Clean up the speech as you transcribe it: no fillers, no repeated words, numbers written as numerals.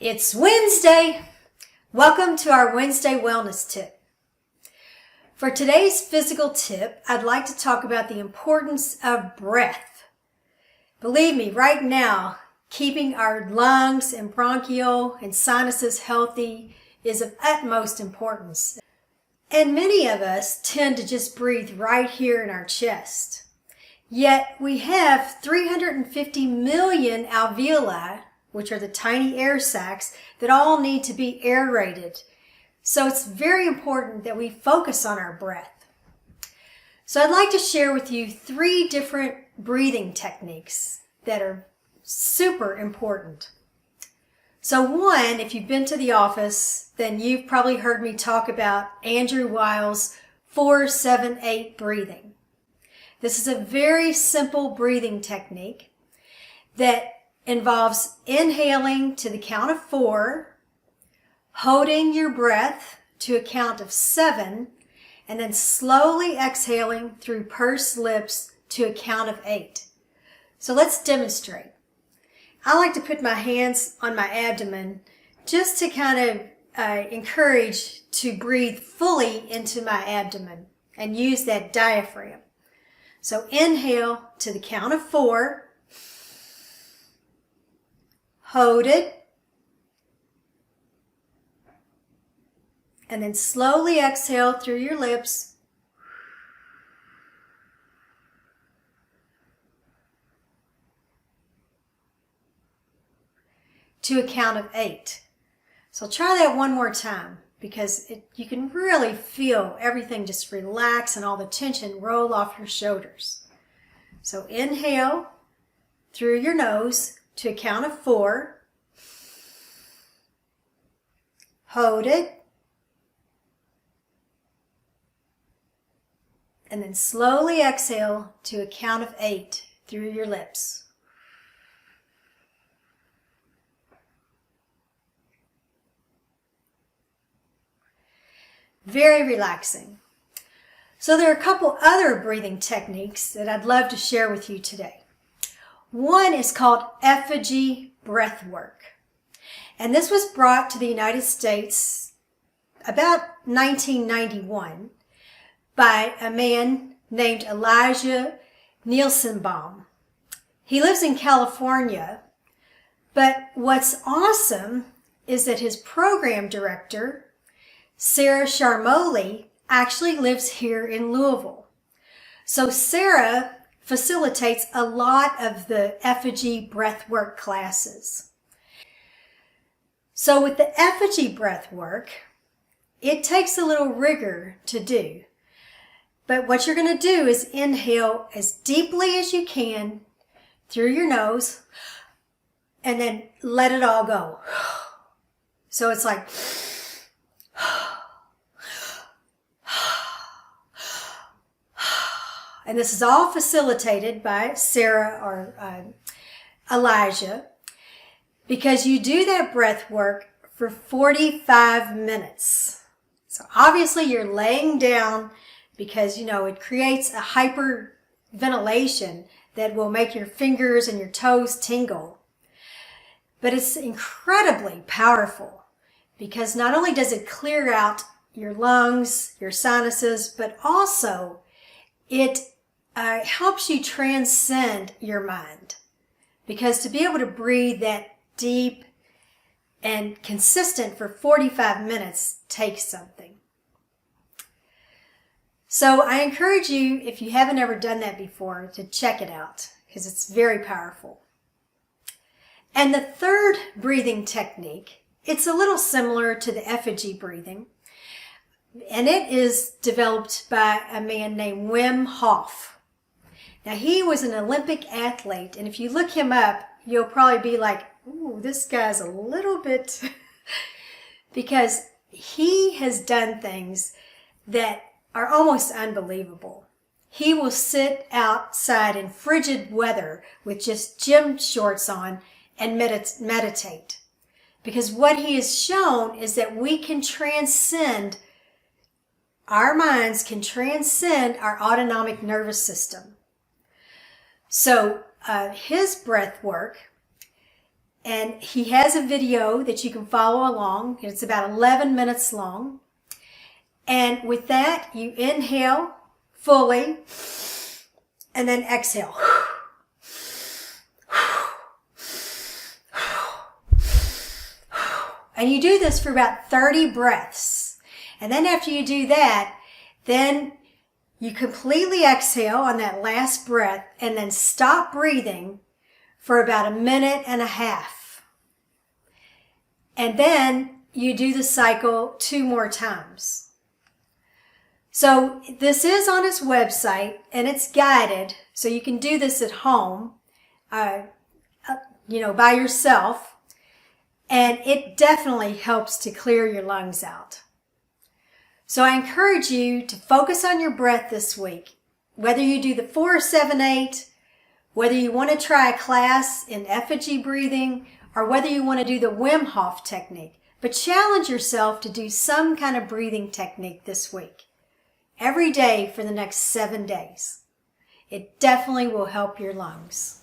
It's Wednesday. Welcome to our Wednesday Wellness Tip. For today's physical tip, I'd like to talk about the importance of breath. Believe me, right now, keeping our lungs and bronchial and sinuses healthy is of utmost importance. And many of us tend to just breathe right here in our chest. Yet we have 350 million alveoli, which are the tiny air sacs that all need to be aerated. So it's very important that we focus on our breath. So I'd like to share with you 3 different breathing techniques that are super important. So one, if you've been to the office, then you've probably heard me talk about Andrew Weil's 4-7-8 breathing. This is a very simple breathing technique that involves inhaling to the count of 4, holding your breath to a count of 7, and then slowly exhaling through pursed lips to a count of 8. So let's demonstrate. I like to put my hands on my abdomen just to kind of encourage to breathe fully into my abdomen and use that diaphragm. So inhale to the count of 4. Hold it, and then slowly exhale through your lips. To a count of 8. So try that one more time because you can really feel everything just relax and all the tension roll off your shoulders. So inhale through your nose to a count of 4. Hold it. And then slowly exhale to a count of 8 through your lips. Very relaxing. So there are a couple other breathing techniques that I'd love to share with you today. One is called effigy breath work. And this was brought to the United States about 1991 by a man named Elijah Nielsenbaum. He lives in California, but what's awesome is that his program director, Sarah Sharmoli, actually lives here in Louisville. So Sarah facilitates a lot of the effigy breathwork classes. So with the effigy breathwork, it takes a little rigor to do. But what you're going to do is inhale as deeply as you can through your nose and then let it all go. So it's like and this is all facilitated by Sarah or Elijah, because you do that breath work for 45 minutes. So obviously you're laying down because, it creates a hyperventilation that will make your fingers and your toes tingle. But it's incredibly powerful because not only does it clear out your lungs, your sinuses, but also it helps you transcend your mind, because to be able to breathe that deep and consistent for 45 minutes takes something. So I encourage you, if you haven't ever done that before, to check it out because it's very powerful. And the third breathing technique, it's a little similar to the effigy breathing, and it is developed by a man named Wim Hof. Now, he was an Olympic athlete, and if you look him up, you'll probably be like, ooh, this guy's a little bit, because he has done things that are almost unbelievable. He will sit outside in frigid weather with just gym shorts on and meditate. Because what he has shown is that we can transcend, our minds can transcend our autonomic nervous system. So his breath work And he has a video that you can follow along. It's about 11 minutes long. And with that, you inhale fully and then exhale. And you do this for about 30 breaths. And then after you do that, then you completely exhale on that last breath and then stop breathing for about 1.5 minutes. And then you do the cycle 2 more times. So this is on his website and it's guided, so you can do this at home, by yourself, and it definitely helps to clear your lungs out. So I encourage you to focus on your breath this week, whether you do the 4-7-8, whether you want to try a class in effigy breathing, or whether you want to do the Wim Hof technique. But challenge yourself to do some kind of breathing technique this week, every day for the next 7 days. It definitely will help your lungs.